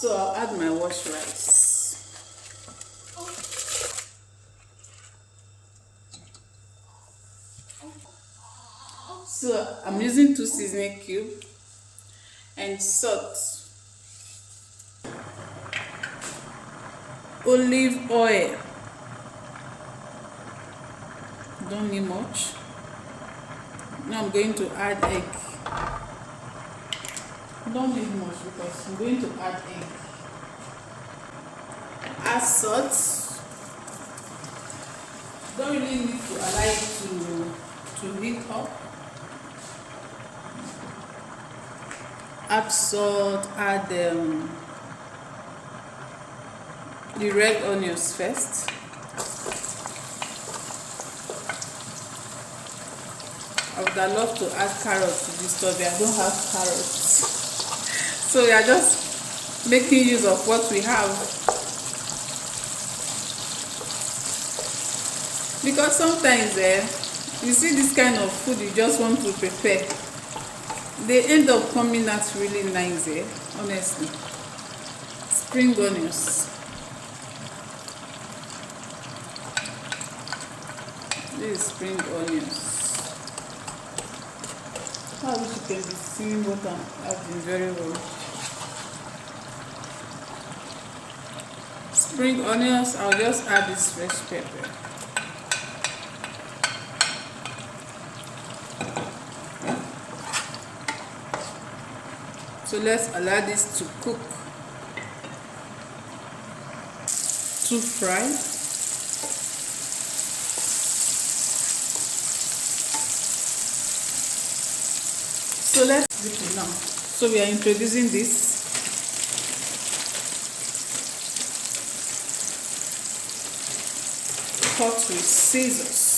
So I'll add my washed rice. So I'm using 2 seasoning cubes and salt, olive oil. Don't need much. Now I'm going to add egg. Don't need much because I'm going to add egg. Add salt. Don't really need to allow it to heat up. Add salt, add the red onions first. I would have loved to add carrots to this stuff, but I don't have carrots. So we are just making use of what we have. Because sometimes you see this kind of food you just want to prepare, they end up coming out really nice, honestly. Spring onions. This is spring onions. I wish you can be seeing what I'm adding very well. Spring onions, I'll just add this fresh pepper. So let's allow this to cook, to fry. So let's do it now. So we are introducing this. Cut with scissors.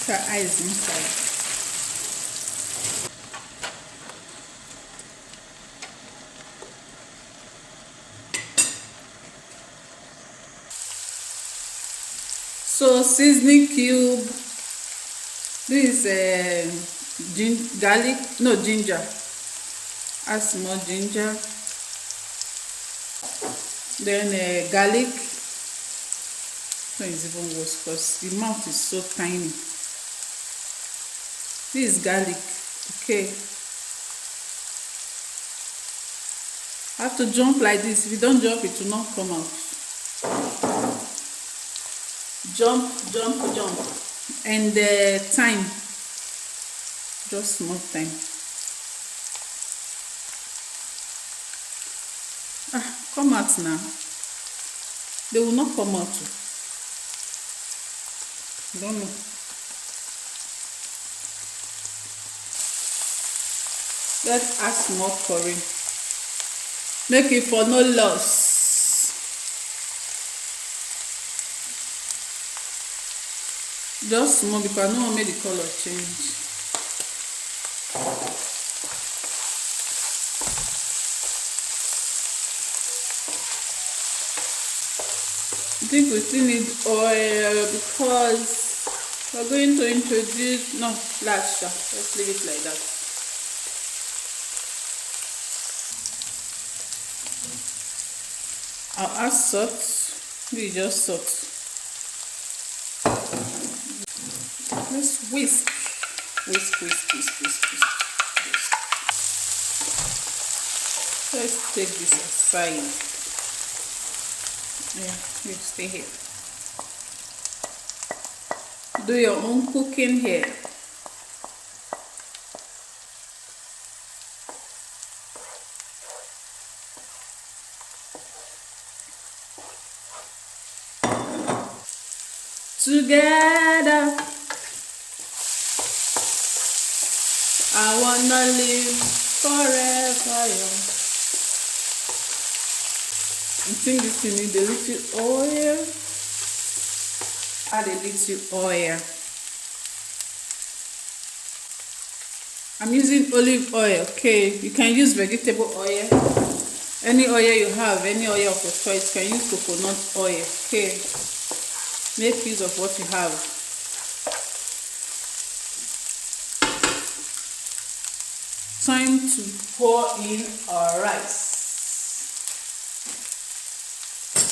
Her eyes inside. So seasoning cube. This is garlic, no ginger. Add some more ginger. Then garlic. No, it's even worse because the mouth is so tiny. This is garlic. Okay. I have to jump like this. If you don't jump, it will not come out. Jump, jump, jump. And thyme. Just small thyme. Come out now. They will not come out. Don't know. Let's add some more curry. Make it for no loss. Just small because I don't want to make the color change. I think we still need oil because we're going to introduce, no, let's leave it like that. I'll add salt. This is just salt. Let's whisk. Whisk. Let's take this aside. Yeah, you stay here. Do your own cooking here. Together, I wanna live forever young. I think this you need a little oil. Add a little oil. I'm using olive oil. Okay, you can use vegetable oil. Any oil you have, any oil of your choice. You can use coconut oil. Okay, make use of what you have. Time to pour in our rice.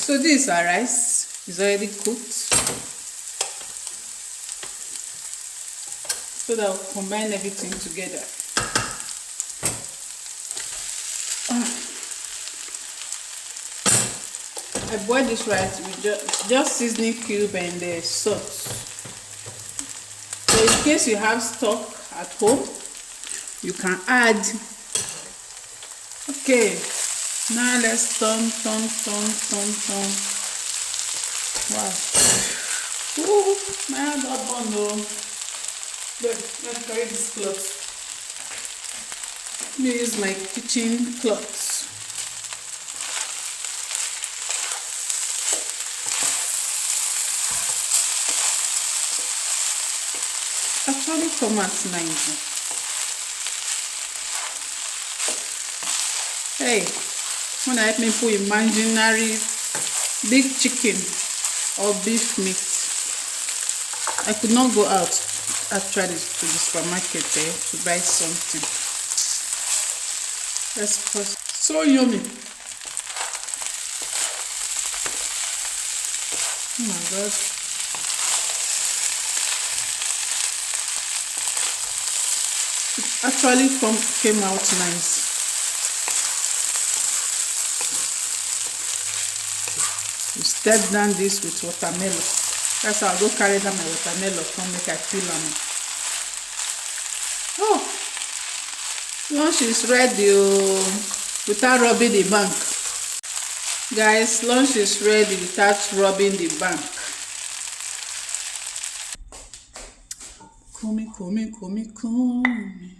So this is our rice. It's already cooked. So that we'll combine everything together. I boiled this rice with just seasoning cube and salt. So in case you have stock at home, you can add. Okay, now let's turn. Wow. Ooh, my hand got burned though. Let's carry this cloth. Let me use my kitchen cloth. Actually come out nice. Hey, wanna help me put imaginary big chicken or beef meat? I could not go out actually to the supermarket to buy something. Let's pause. So yummy. Oh my god. It actually came out nice. You step down this with watermelon. That's how I'll go carry down my watermelon come make I peel on it. Oh, lunch is ready without rubbing the bank. Guys, lunch is ready without rubbing the bank. Come.